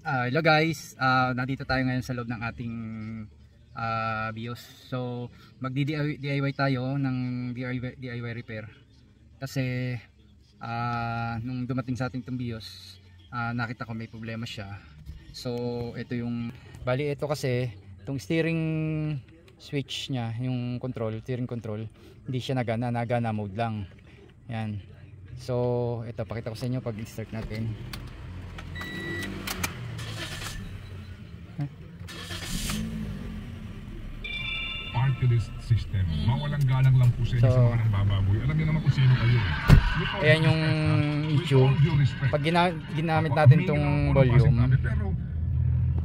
Hello guys, nandito tayo ngayon sa loob ng ating BIOS. So magdi-DIY tayo ng DIY repair. Kasi nung dumating sa ating itong BIOS, nakita ko may problema siya. So ito yung ito kasi itong steering switch niya, yung steering control, hindi siya nagana mode lang. Yan. So ito, pakita ko sa inyo pag i-start natin. Artilist system. Mawalang galang lang po sa inyo sa mga nagbababoy. Alam niyo naman kung sino kayo. Ayan yung issue. Pag ginamit natin itong volume, pero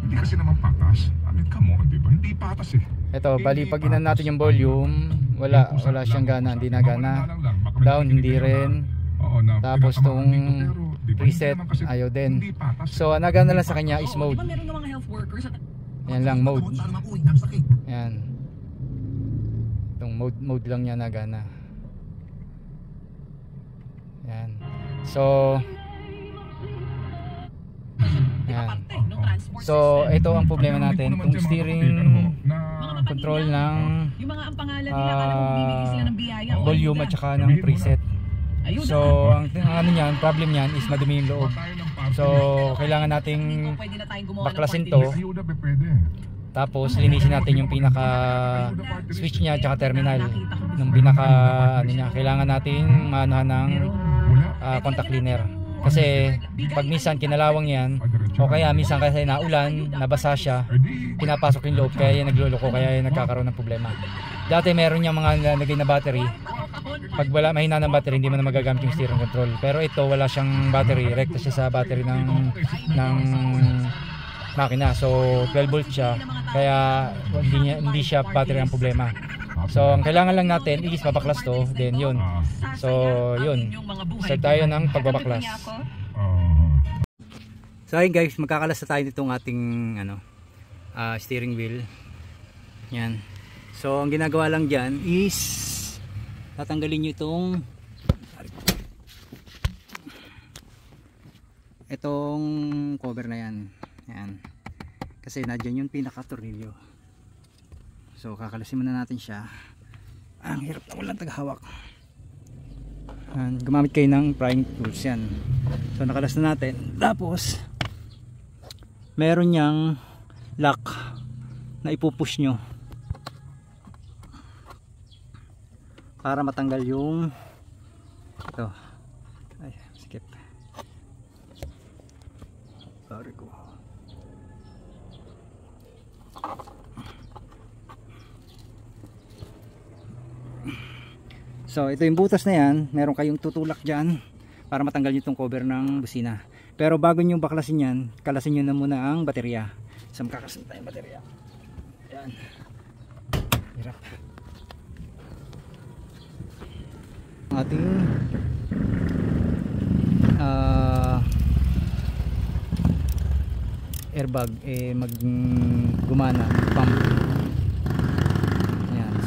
hindi kasi naman patas. I mean, come on, diba? Hindi patas eh. ito, bali pag ginan natin yung volume, wala siyang gana, hindi na gana. Down, hindi rin. Tapos itong preset, ayaw din. So ang nagana lang sa kanya is mode. Yan lang, mode. Yan. Itong mode lang niya nagana. Yan. So yan. So ito ang problema natin, itong steering control ng volume at saka ng preset. So ang ano niyan, problem niyan is madumi yung loob. So kailangan nating baklasin to. Tapos linisin natin yung pinaka switch niya at saka terminal ng pinaka ano niya. Kailangan nating maanuhan ng contact cleaner. Kasi pag minsan kinalawang yan, o kaya minsan kasi naulan, nabasa siya, pinapasok yung loob, kaya yan nagluloko, kaya yan nagkakaroon ng problema. Dati meron niyang mga nagay na battery. Pag wala, mahina ng battery, hindi mo na magagamit yung steering control. Pero ito wala siyang battery, rekta siya sa battery ng makina. So 12 volt siya, kaya hindi siya battery ang problema. So ang kailangan lang natin is mabaklas to, then yun. So yun, start tayo ng pagbabaklas. So ayun guys, magkakalas na tayo nitong ating steering wheel. Yan. So ang ginagawa lang dyan is tatanggalin nyo itong cover na yan. Yan. Kasi nadyan yung pinaka-tornilyo. So kakalasin muna natin siya. Ang hirap na walang tagahawak. Gumamit kayo ng prying tools yan. So nakalas na natin. Tapos meron niyang lock na ipupush nyo para matanggal yung ito. Ay, skip. Sorry ko. So ito yung butas na yan, meron kayong tutulak dyan para matanggal nyo itong cover ng busina. Pero bago nyo baklasin yan, kalasin nyo na muna ang baterya. So makakasin tayong baterya. Yan. Hirap. Ating airbag gumana, pump.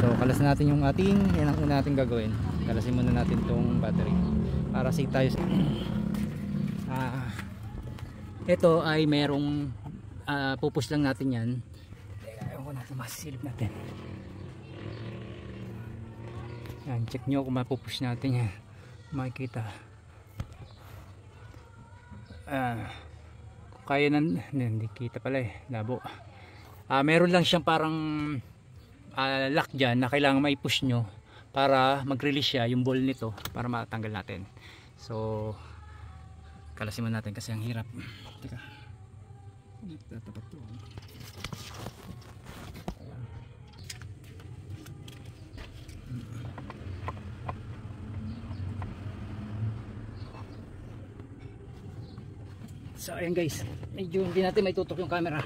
So kalasin natin yung yan ang una natin gagawin. Kalasin muna natin tong battery para safe tayo. Ito ay merong pupush lang natin yan. Ayaw ko natin, masisilip natin. Yan, check nyo kung mapupush natin yan. Makikita. Kaya hindi kita pala eh, labo. Meron lang siyang parang lock dyan na kailangan mai-push nyo para mag-release siya yung ball nito para matanggal natin. So kalasin mo natin kasi ang hirap. Teka, tapat to. So ayan guys, medyo hindi natin may tutok yung camera.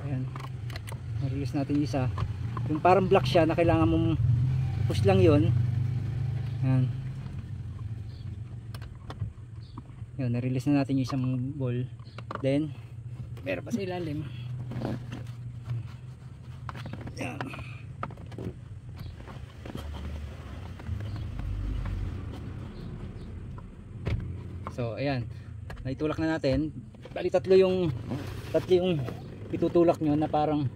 Ayan, na-release natin isa. yung parang block siya na kailangan mong push lang yun. Yan. Yun, na-release na natin yung isang ball. Then meron pa sa ilalim. Yan. So ayan, naitulak na natin. Bali tatlo yung itutulak nyo na parang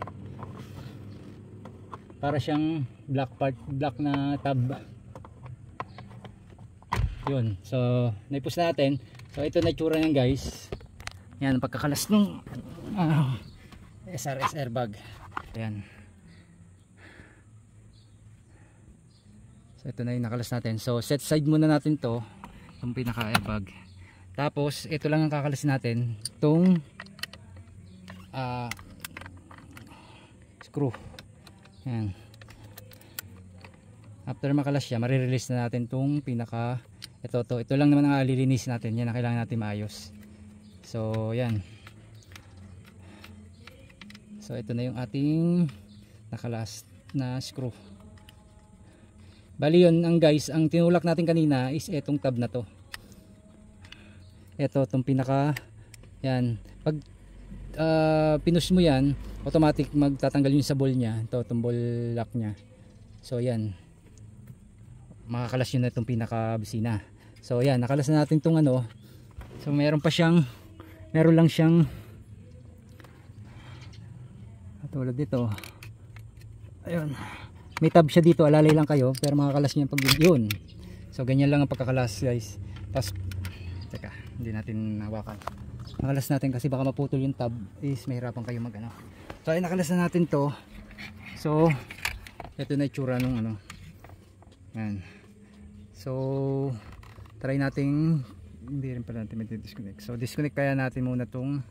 para siyang black na tab. Yun, so naipus natin. So ito na itsura niyan guys. Yan ang pagkakalas ng SRS airbag. Ayan. So ito na yung nakalas natin. So set side muna natin to, itong pinaka airbag. Tapos ito lang ang kakalasin natin, itong screw. Ayan. After makalas siya, marirelease na natin itong pinaka ito lang naman ang lilinis natin. Yan ang kailangan natin maayos. So yan. So ito na yung ating nakalas na screw. Bali yun ang guys, ang tinulak natin kanina is etong tab na to. Ito itong pinaka yan. Pag pinush mo yan, automatic magtatanggal yun sa ball niya. Ito itong ball lock niya. So yan, makakalas yun na itong pinaka busina. So yan, nakalas na natin itong ano. So meron lang siyang tulad dito. Ayun, may tab siya dito, alalay lang kayo, pero makakalas niya pag yun. So ganyan lang ang pagkakalas guys. Tapos teka, hindi natin hawakan. Nakalas natin kasi baka maputol yung tab, is mahirapan kayo mag ano. So ay nakalas na natin to. So ito na itsura nung ano. Yan. So try nating, hindi rin pala natin disconnect. So disconnect kaya natin muna tong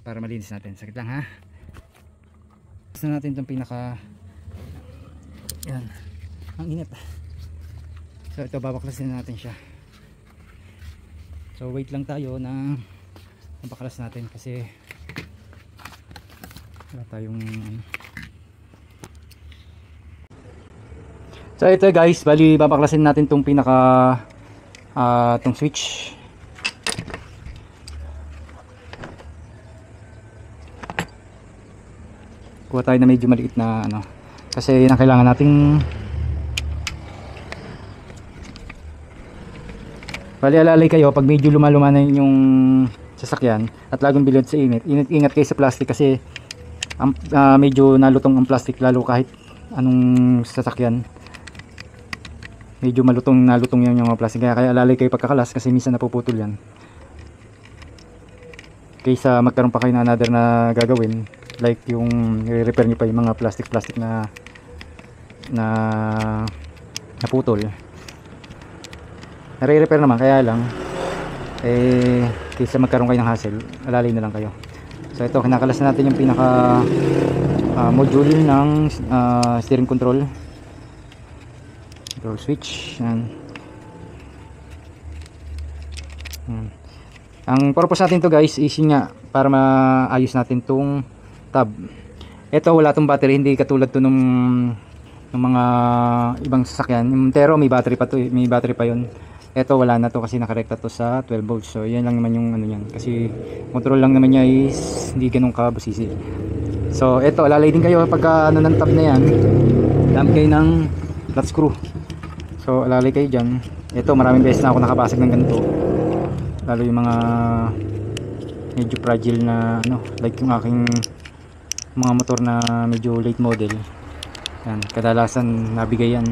para malinis natin. Sakit lang ha. Gusto natin itong pinaka yan, ang init. So ito, babaklasin natin siya. So wait lang tayo na mabaklas natin kasi wala tayong so ito guys, bali babaklasin natin itong pinaka itong switch. Kuha tayo na medyo maliit na ano, kasi yun ang kailangan nating bali alalay kayo pag medyo lumaluma na yung sasakyan at lagong bilad sa init. Ingat kayo sa plastic kasi medyo nalutong ang plastic, lalo kahit anong sasakyan medyo nalutong yung mga plastic, kaya alalay kayo pagkakalas kasi minsan napuputol yan. Kaysa magkaroon pa kayo na another na gagawin, like yung i-repair nyo pa yung mga plastic na naputol. Nare-repair naman, kaya lang kaysa magkaroon kayo ng hassle, alalay na lang kayo. So ito, kinakalas na natin yung pinaka module ng steering control switch. Yan. Ang purpose natin to guys is yun nga, para maayos natin tong tab. Ito wala tong battery, hindi katulad to nung mga ibang sasakyan. Yung Montero may battery pa to, may battery pa yon. Ito wala na to kasi nakarekta to sa 12 volts. So yan lang naman yung ano niyan, kasi control lang naman niya is hindi ganun kabusisi. So ito, alalay din kayo pagka ano ng tab na yan, dami kayo ng flat screw. So alalay kayo dyan. Ito maraming beses na ako nakabasag ng ganito, lalo yung mga medyo fragile na ano, like yung aking mga motor na medyo late model. Yan, kadalasan nabigay yan.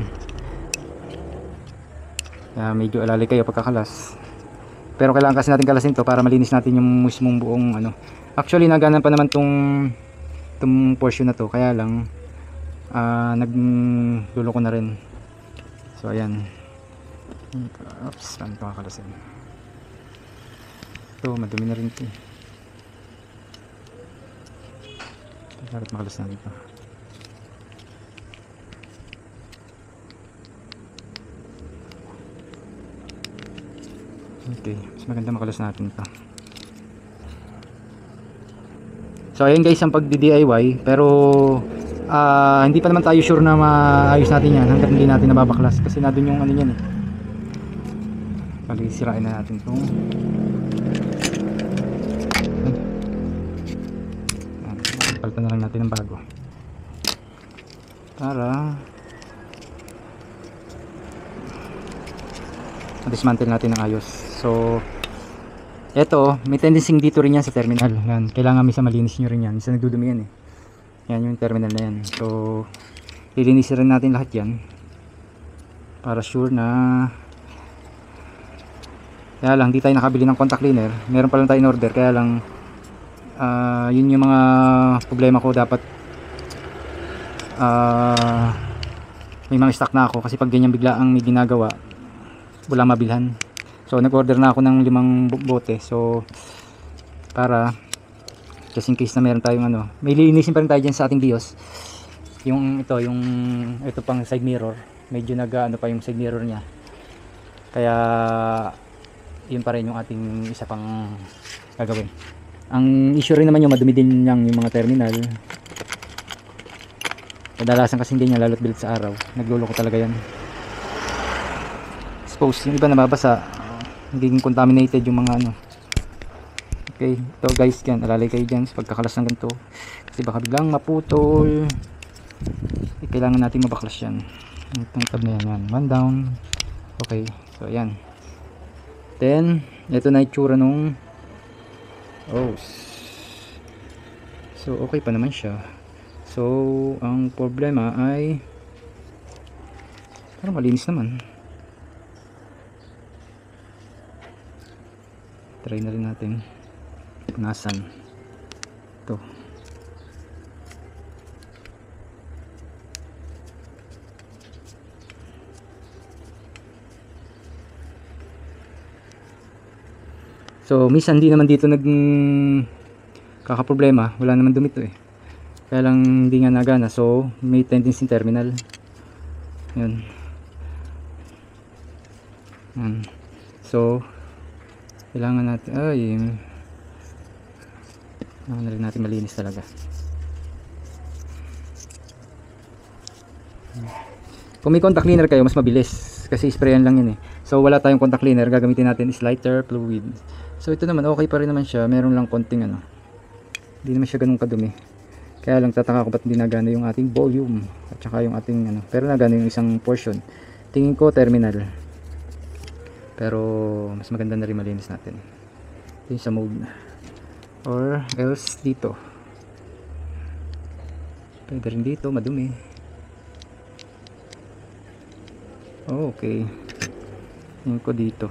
Medyo alalay kayo pagkakalas. Pero kailangan kasi natin kalasin to para malinis natin yung mismong buong ano. Actually naganan pa naman tong portion na to, kaya lang naglulo ko na rin. So ayan. Oops, paano ito kakalasin? Ito, madumi na rin ito. Dapat makalas na dito. Okay, mas maganda makalas natin ito. So ayan guys ang pagdi-DIY, pero hindi pa naman tayo sure na maayos natin yan hanggang hindi natin nababaklas kasi na dun yung ano yan eh. Palisirain na natin itong palitan na lang natin ng bago para dismantle natin ng ayos. So eto, may tendency dito rin yan sa terminal. Yan, kailangan misa malinis nyo rin yan. Misa nagdudumi yan eh. Yan yung terminal na yan. So lilinisin rin natin lahat yan para sure na. Kaya lang, di tayo nakabili ng contact cleaner. Meron pa lang tayo in order. Kaya lang yun yung mga problema ko. Dapat may mga stock na ako kasi pag ganyan bigla ang may ginagawa wala mabilhan. So nag-order na ako ng 5 bote. So para just in case na meron tayong ano, may lilinisin pa rin tayo dyan sa ating BIOS. Yung ito pang side mirror, medyo nag-ano pa yung side mirror niya. Kaya yun pa rin yung ating isa pang gagawin. Ang issue rin naman yung madumi din yung mga terminal. Kadalasan kasi hindi niya lalot build sa araw. Nagluloko talaga yan. Suppose yung iba nababasa, nagiging contaminated yung mga ano. Okay, ito guys, yan, alalay kayo dyan sa pagkakalas ng ganito kasi baka biglang maputol. Kailangan natin mabaklas yan. Itong tab na yan, 1 down. Okay, so yan. Then ito na itsura nung so okay pa naman siya. So ang problema ay parang malinis naman. Try na rin natin punasan ito. So minsan hindi naman dito kakaproblema, wala naman dumi to eh. Kaya lang hindi nga nagana, so may tendency terminal. Yun. So kailangan natin kailangan na rin natin malinis talaga. Kung may contact cleaner kayo mas mabilis kasi sprayan lang yun eh. So wala tayong contact cleaner, gagamitin natin is lighter fluid. So ito naman okay pa rin naman siya, meron lang konting ano, hindi naman siya ganun kadumi. Kaya lang tataka ko ba't hindi nagana yung ating volume at saka yung ating ano, pero nagana yung isang portion. Tingin ko terminal, pero mas maganda na rin malinis natin yun sa mode or else dito, pwede rin dito madumi. Okay, yun ko dito.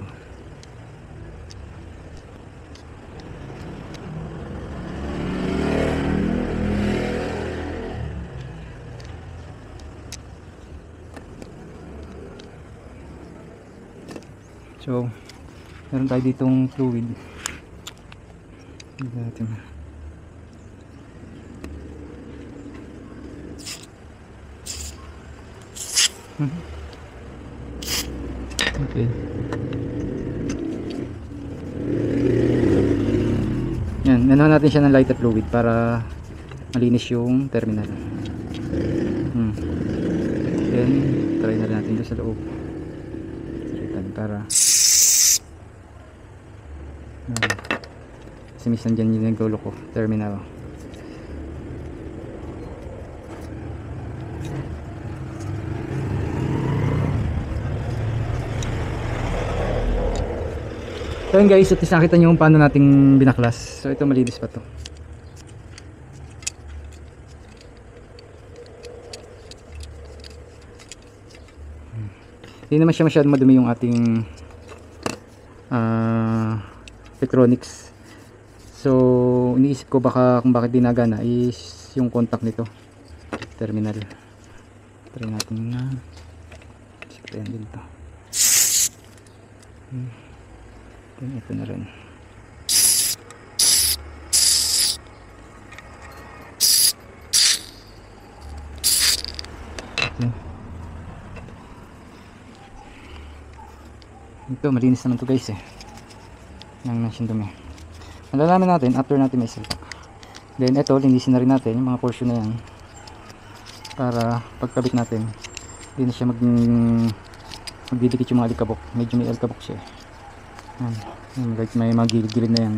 So meron tayo ditong fluid. Natin. Okay. Yan, nanuhan natin siya ng lighter fluid para malinis yung terminal. Then try na natin doon sa loob. Para kasi minsan dyan yung naggulo ko terminal. So yun guys, at least nakita nyo kung paano nating binaklas. So ito malinis pa to. Hindi naman siya masyadong madumi yung ating electronics. So iniisip ko baka kung bakit dinagana is yung contact nito terminal. Try natin na sikrehan din ito. Ito na rin. Okay. Ito malinis naman to guys eh. Nang nation dumi. Malalaman natin after natin may silpak. Then ito linisin na rin natin yung mga portion na yan. para pagkabit natin hindi na siya magdidikit yung mga alikabok. Medyo may alikabok siya. Yan. May mga gilid-gilid na yan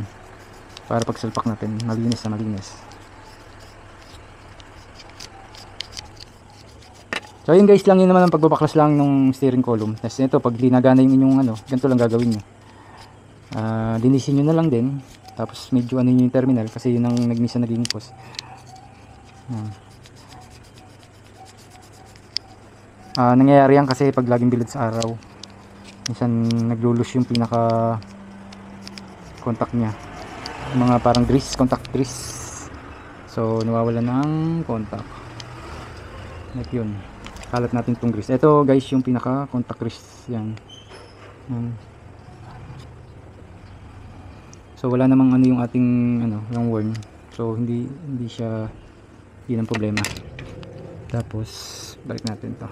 para pagsalpak natin malinis na malinis. So yun guys, lang yun naman ang pagbabaklas lang ng steering column. Tapos ito, pag linagana yung inyong ano, ganito lang gagawin nyo. Linisin nyo na lang din. Tapos medyo ano yung terminal kasi yun ang nagmisa naging cause. Nangyayari yan kasi pag laging bilad sa araw, minsan naglulus yung pinaka contact nya, yung mga parang grease, contact grease. So nawawala ng contact like yun. Kalat natin itong grease. Ito guys yung pinaka contact grease yan. So wala namang ano yung ating ano, yung worn. So hindi siya, yun ang problema. Tapos balik natin to.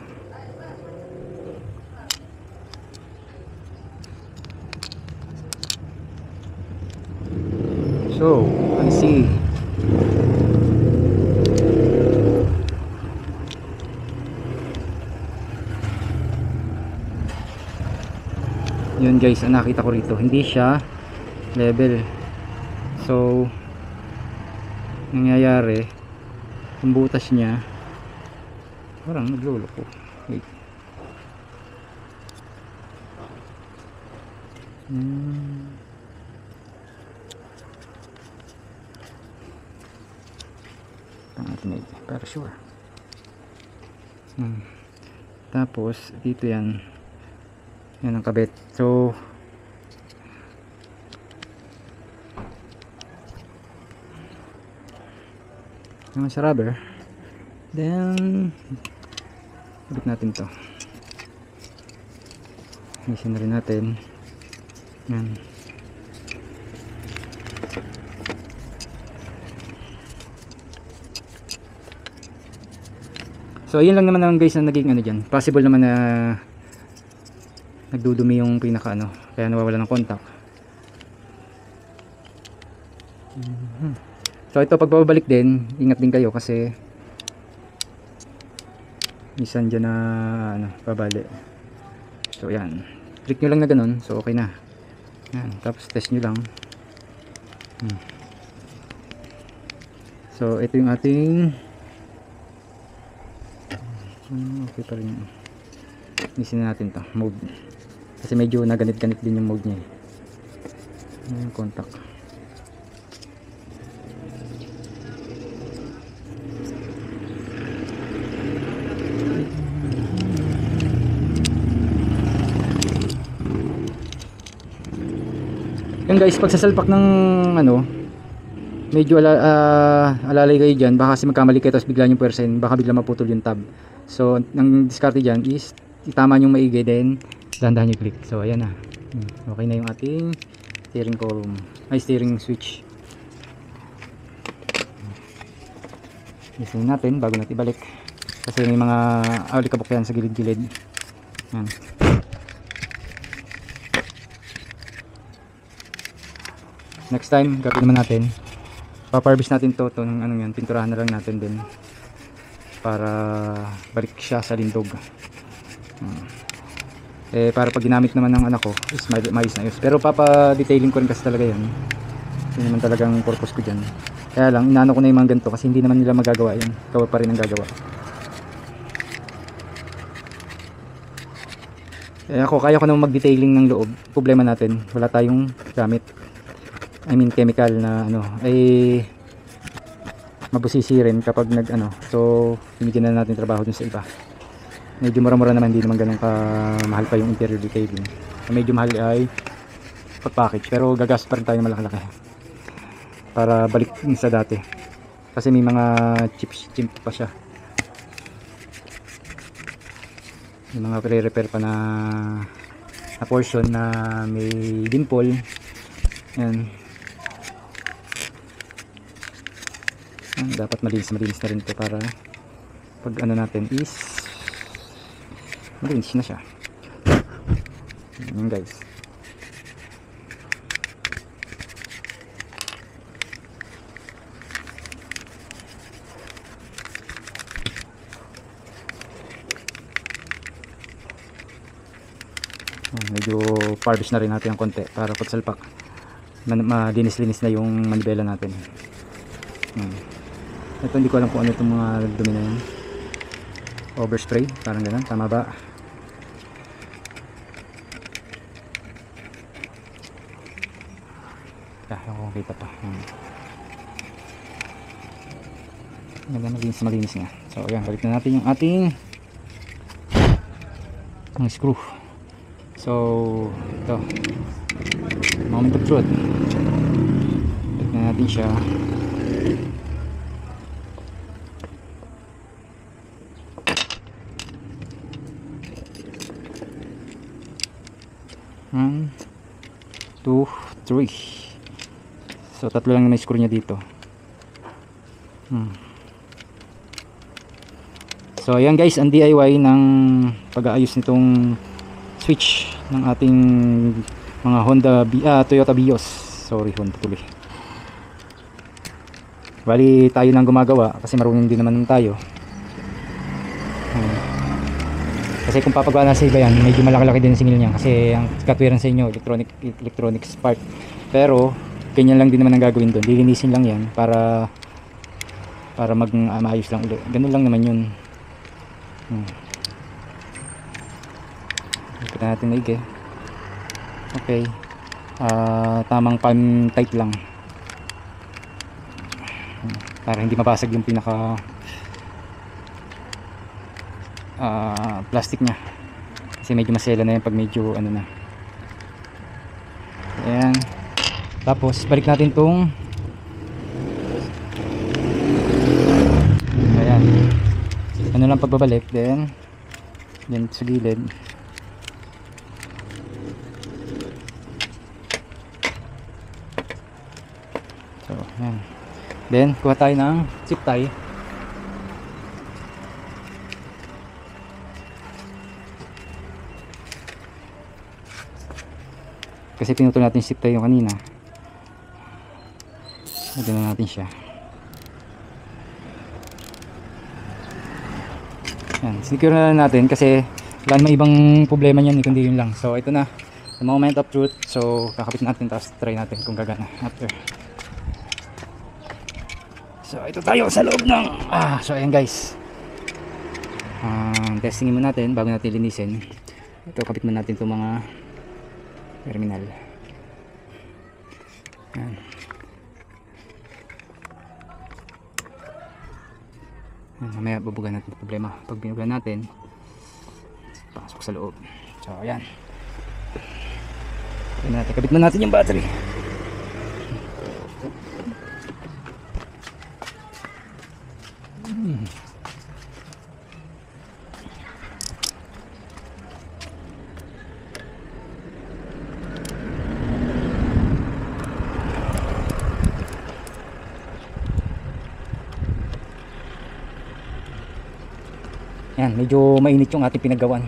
So let's see. Yun guys, ang nakita ko rito, hindi siya level. So nangyayari, yung butas niya parang nagluloko. Wait. Para sure. Tapos dito yan ang kabit. So naman sa rubber, then kabit natin to. Isin na rin natin yan. So ayun lang naman naman guys na naging ano dyan. Possible naman na nagdudumi yung pinaka ano, kaya nawawala ng contact. So ito pag babalik din, ingat din kayo kasi minsan dyan na ano, babali. So yan, click nyo lang na ganun, so okay na yan. Tapos test nyo lang. So ito yung ating okay pa rin. Isin na natin to mode kasi medyo naganit-ganit din yung mode nya yung contact. Yan guys, pag sasalpak ng ano, medyo alalay kayo dyan, baka kasi magkamali kayo tapos bigla yung persen, baka bigla maputol yung tab. So ang diskarte dyan is itama yung maigi, then dahan-dahan yung click. So ayan na, okay na yung ating steering column, ay steering switch. Isin natin bago natin ibalik kasi may mga alikabok yan sa gilid-gilid. Yan. Next time gapin naman natin, paparbis natin to ng ano yan, pinturahan na lang natin din para balik siya sa lindog. Para pag ginamit naman ng anak ko is maayos na yun. Pero papa-detailing ko rin kasi talaga yan. Yun naman talagang purpose ko dyan. Kaya lang inaano ko na yung mga ganito kasi hindi naman nila magagawa yan, ikaw pa rin ang gagawa. Kaya ko naman mag-detailing ng loob. Problema natin, wala tayong gamit, I mean chemical na ano, ay mabusisi rin kapag nag ano. So binigyan na natin trabaho dun sa iba. Medyo mura-mura naman, hindi naman ganun ka mahal pa yung interior detailing. Medyo mahal ay pag-package, pero gagastos pa rin tayo malaki-laki para balik sa dati kasi may mga chip pa siya, may mga pre-repair pa na portion na may dimple. Yan. Dapat malinis na rin ito para pag ano natin is malinis na siya. Yan guys. Medyo parbish na rin natin ng konti para pagsalpak malinis-linis na yung manibela natin. Ito hindi ko alam kung ano itong mga dumi na yan. Overspray, parang ganun, tama ba? Kung kita pa. Malinis nga. So ayan, balik na natin yung ating screw. So ito, moment of truth. Balik na natin siya. One, two, three. So tatlo lang na may screw niya dito. So ayan guys, ang DIY ng pag-aayos nitong switch ng ating mga Toyota Vios. Sorry, Honda tuloy. Bali tayo nang gumagawa kasi marunong din naman tayo. Kasi kung papagawa na sa iba yan, medyo malaki-laki din singil niya kasi ang katwiran sa inyo electronics part. Pero ganyan lang din naman ang gagawin doon, lilinisin lang yan para maayos lang ulit. Ganun lang naman yun. Ipit natin maigi. Okay, tamang palm tight lang para hindi mabasag yung pinaka plastic nya kasi medyo masela na yan pag medyo ano na. Ayan, tapos balik natin tong ayan, ano lang pagbabalik, then sa gilid. So ayan, then kuha tayo ng zip tie. Kasi pinutol natin zip tie yung kanina. Lagyan na natin siya. Yan, secure na natin kasi wala namang ibang problema niyan kundi yun lang. So ito na, the moment of truth. So kakapit natin, tapos try natin kung gagana after. So ito tayo sa loob ng so ayan guys, testingin mo natin bago natin linisin. Ito, kapit mo natin itong mga terminal. Yan. Mamaya bubugan natin problema. Pag binugan natin, pasok sa loob. So ayan, kabit na natin yung battery. Yan, medyo mainit yung ating pinagawan.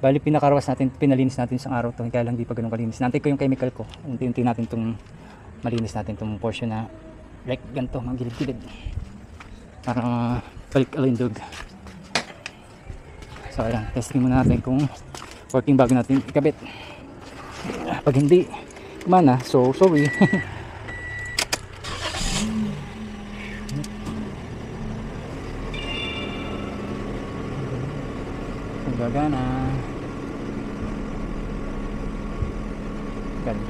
Bali pinakarawas natin, pinalinis natin isang araw to, kaya lang di pa ganun kalinis. Nantay ko yung chemical ko, unti-unti natin itong malinis natin itong portion na like ganito, mga gilid-gilid para balik alindog. So ayan, testing muna natin kung working bago natin ikabit. Pag hindi kumana, so sorry. Gagana. Gali.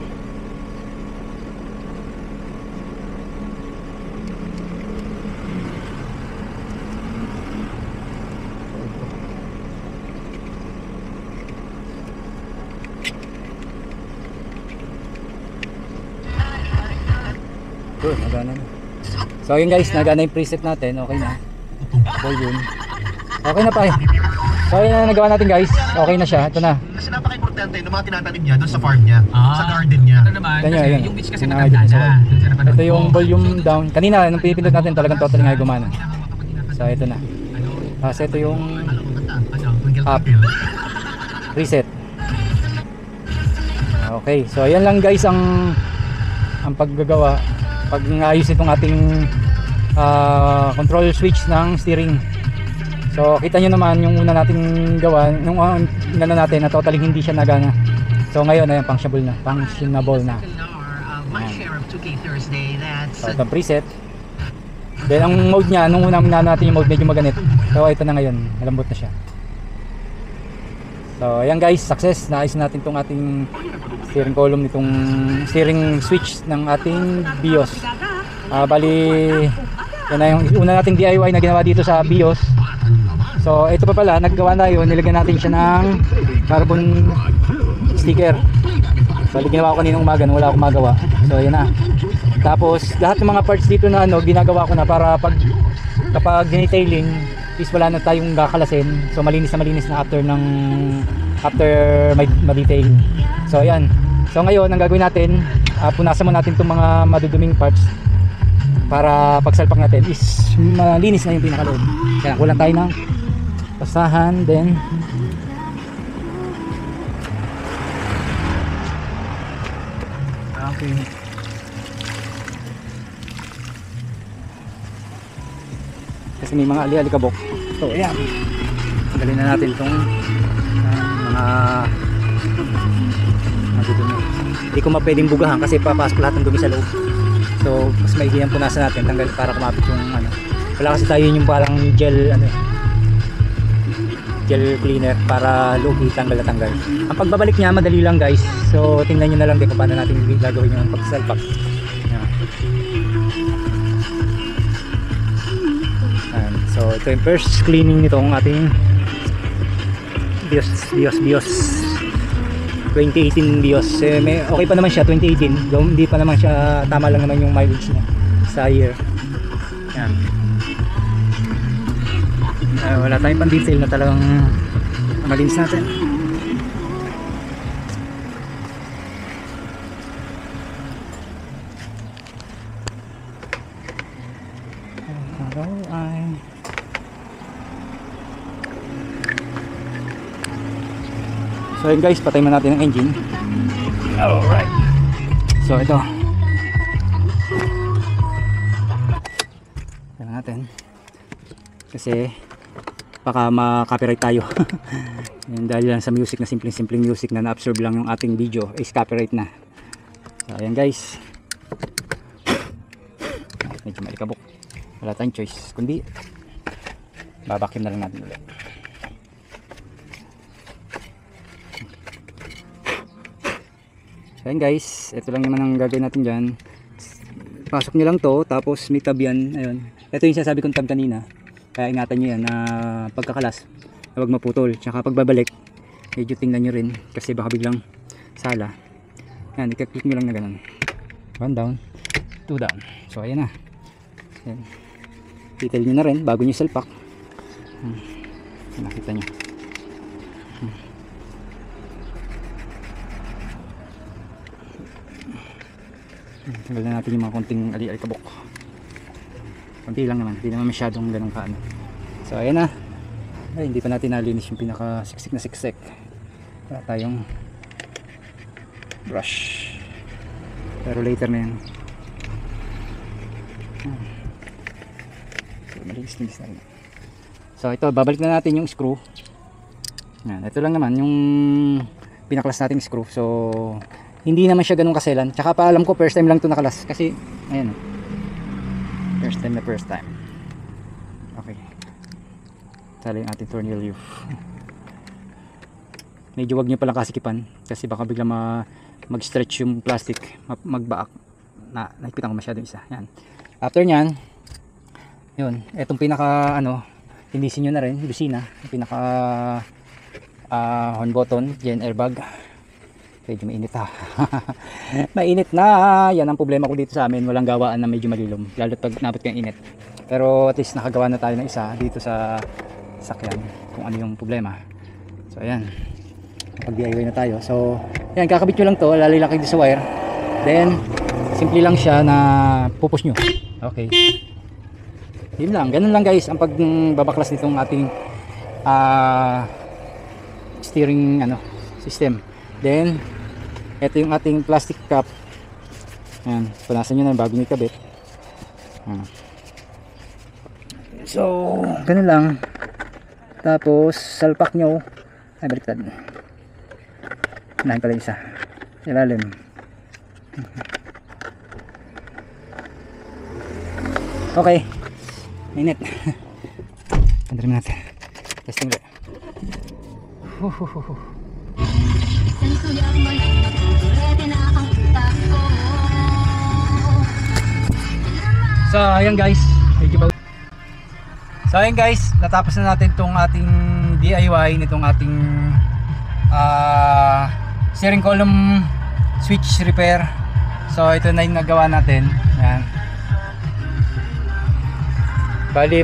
Good, nagana na. So yun guys, nagana yung preset natin. Okay na. So yun. Okay na pa eh. So yun na nagawa natin guys. Okay na siya. Ito na. Kasi napaka-importante ng mga tinatanim niya doon sa farm niya, sa garden niya. Ito naman, Ganyan, kasi yan. yung beach kasi matanda na. Ito yung volume down. Kanina nung pinipindot natin talagang total nga gumana. So ito na. Kasi ito yung up. Reset. Okay. So ayan lang guys ang paggagawa. Pag ayos itong ating control switch ng steering. So kita nyo naman yung una nating gawa, yung ano natin na totally hindi siya nagana. So ngayon ayan, functionable na. So itong preset. Then ang mode niya, nung una natin yung mode medyo maganit. So ito na ngayon, malambot na siya. So ayan guys, success. Naayos natin itong ating steering column, nitong steering switch ng ating BIOS. Bali, yan na yung una nating DIY na ginawa dito sa BIOS. So ito pa pala, naggawa na yun, nilagyan natin siya ng carbon sticker. So ginawa ko kaninang umaga, wala akong magawa. So yan na. Tapos lahat ng mga parts dito na ginagawa ko na para kapag dinetailing is wala na tayong kakalasin. So malinis na after ma-detail. So ayan. So ngayon ang gagawin natin, punasan mo natin itong mga maduduming parts para pagsalpak natin is malinis na yung pinakaloob. Kaya kulang tayo ng basahan, then okay. Kasi may mga ali-alikabok. So ayan, tanggalin na natin itong mga madudumi. Hindi ko mapwedeng bugahan kasi papasok lahat ng dumi sa loob. So mas maigi ang punasan natin, tanggal para kumapit yung wala kasi tayo yung parang gel cleaner para loob itanggal na tanggal. Ang pagbabalik niya madali lang guys. So tingnan niyo na lang din kung paano natin gagawin yung pagsalpak. So ito yung first cleaning nitong ating BIOS 2018 BIOS. Okay pa naman siya, 2018. Hindi pa naman siya, tama lang naman yung mileage niya sa year. Yan. Wala tayong pang detail na talagang malinis natin. So yun guys, patay mo natin ang engine. Alright. So ito. Tignan natin. Kasi baka ma-copyright tayo. Yan, dahil lang sa music na simpleng music na na-absorb lang yung ating video is copyright na. So ayan guys. Medyo malikabok. Wala tayong choice kundi babakim na lang natin ulit. So ayan guys, ito lang naman ang gagawin natin dyan. Pasok nyo lang to, tapos may tab yan. Ayun. Ito yung sasabi kong tab kanina. Kaya ingatan nyo yan na pagkakalas, na huwag maputol. Tsaka pagbabalik, medyo tingnan nyo rin kasi baka biglang sala. Yan, i-click nyo lang na ganun. 1 down, 2 down. So ayan na. Ayan. Detail nyo na rin bago nyo salpak. Nakita nyo. Tanggal na natin yung mga konting ali-alikabok. Konti lang naman, hindi naman masyadong ganun kaano. So ayan na. Ay, hindi pa natin nalinis yung pinaka siksik na siksik. Wala tayong brush. Pero later na yan. So malinis na rin. So ito, babalik na natin yung screw. Yan, ito lang naman yung pinaklas nating screw. So hindi naman siya ganun kaselan. Tsaka pa alam ko first time lang ito nakalas. Kasi ayan, first time. Okay, tali yung ating tornilyo. Medyo wag nyo palang kasikipan kasi baka bigla mag stretch yung plastic, magbaak. Nahipitan ko masyado isa. Yan. After nyan, yun, etong pinaka tinisin nyo na rin, busina, pinaka horn button, gen airbag. Medyo mainit ha. Mainit na. Yan ang problema ko dito sa amin, walang gawaan na medyo malilom, lalo pag nabot kang init. Pero at least nakagawa na tayo ng isa dito sa sakyan kung ano yung problema. So ayan, pag DIY na tayo. So ayan, kakabit nyo lang to, lalilaki dito sa wire, then simple lang siya na pupush nyo. Okay, yun lang, ganun lang guys ang pagbabaklas nitong ating steering system. Then ito yung ating plastic cap. Ayan, punasan nyo na bago nyo ikabit. So ganun lang. Tapos salpak nyo, ay baliktad, unahin pala isa, ilalim. Okay, init. Pandarin natin, testing ulit. So ayan guys, natapos na natin tong ating DIY nitong ating steering column switch repair. So ito na yung nagawa natin. Ayan. Bali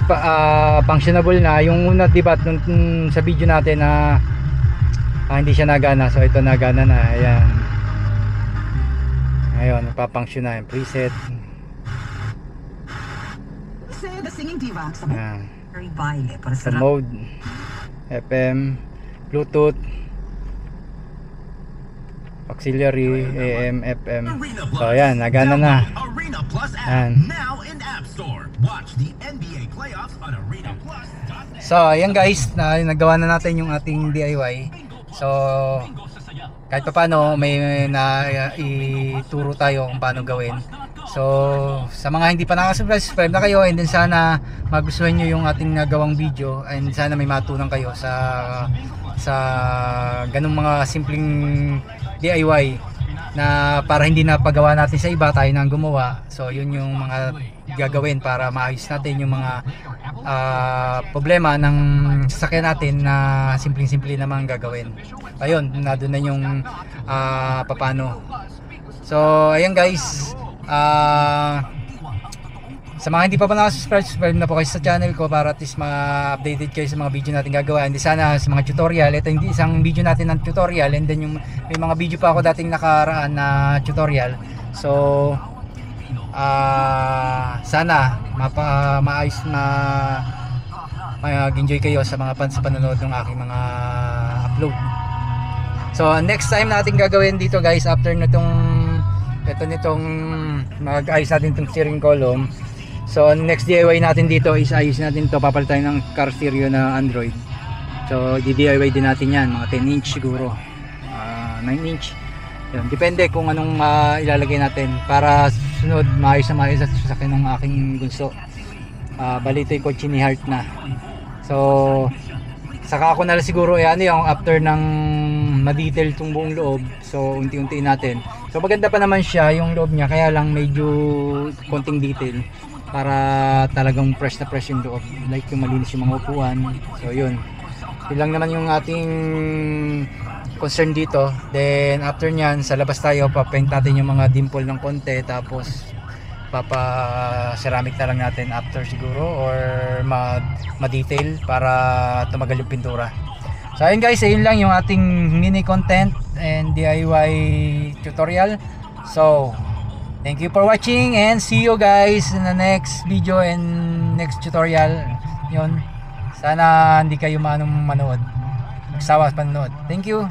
functionable na. Yung una diba nung sa video natin na hindi siya nagana. So ito nagana na. Ayan. Ayun, nagpa-function na yung preset. The singing diva. Ayan. Baile para Sa mode, FM, Bluetooth, auxiliary, AM, FM. So ayan, nagana na. Ayan. So ayan guys, nagawa na natin yung ating DIY. So kahit pa paano may ituro tayo kung paano gawin. So sa mga hindi pa nakasubscribe na kayo, and then sana magustuhan nyo yung ating nagawang video, and sana may matunan kayo sa ganung mga simpleng DIY na para hindi na pagawa natin sa iba, tayo nang gumawa. So yun yung mga gagawin para maayos natin yung mga problema ng sasakyan natin na simpleng-simple naman gagawin. Ayun, nandun na yung paano. So ayan guys, sa mga hindi pa nakasubscribe, subscribe na po kayo sa channel ko para at least ma-updated kayo sa mga video natin gagawa. Hindi sana sa mga tutorial, ito hindi isang video natin ng tutorial, and then yung may mga video pa ako dating nakaraan na tutorial. So sana maayos na mag-enjoy kayo sa mga panonood ng aking mga upload. So next time natin gagawin dito guys, after nitong mag-ayos natin itong steering column. So next DIY natin dito is ayos natin to, papalitan ng car stereo na Android. So di-DIY din natin yan, mga 10 inch siguro, 9 inch. Yun, depende kung anong ilalagay natin para sunod maayos na maayos sa sasakyan ng aking bunso. Bali ito yung kotse ni Heart na. So saka ako na lang siguro ano yung after ng ma-detail itong buong loob. So unti-unti natin. So maganda pa naman siya yung loob niya, kaya lang medyo konting detail para talagang fresh na fresh yung loob, like yung malinis yung mga upuan. So yun lang naman yung ating concern dito. Then after nyan, sa labas tayo, papaint natin yung mga dimple ng konti, tapos ceramic na lang natin after siguro, or ma-detail para tumagal yung pintura. So ayun guys, ayun lang yung ating mini content and DIY tutorial. So thank you for watching, and see you guys in the next video and next tutorial. Yun, sana hindi kayo manood, magsawa sa panonood. Thank you.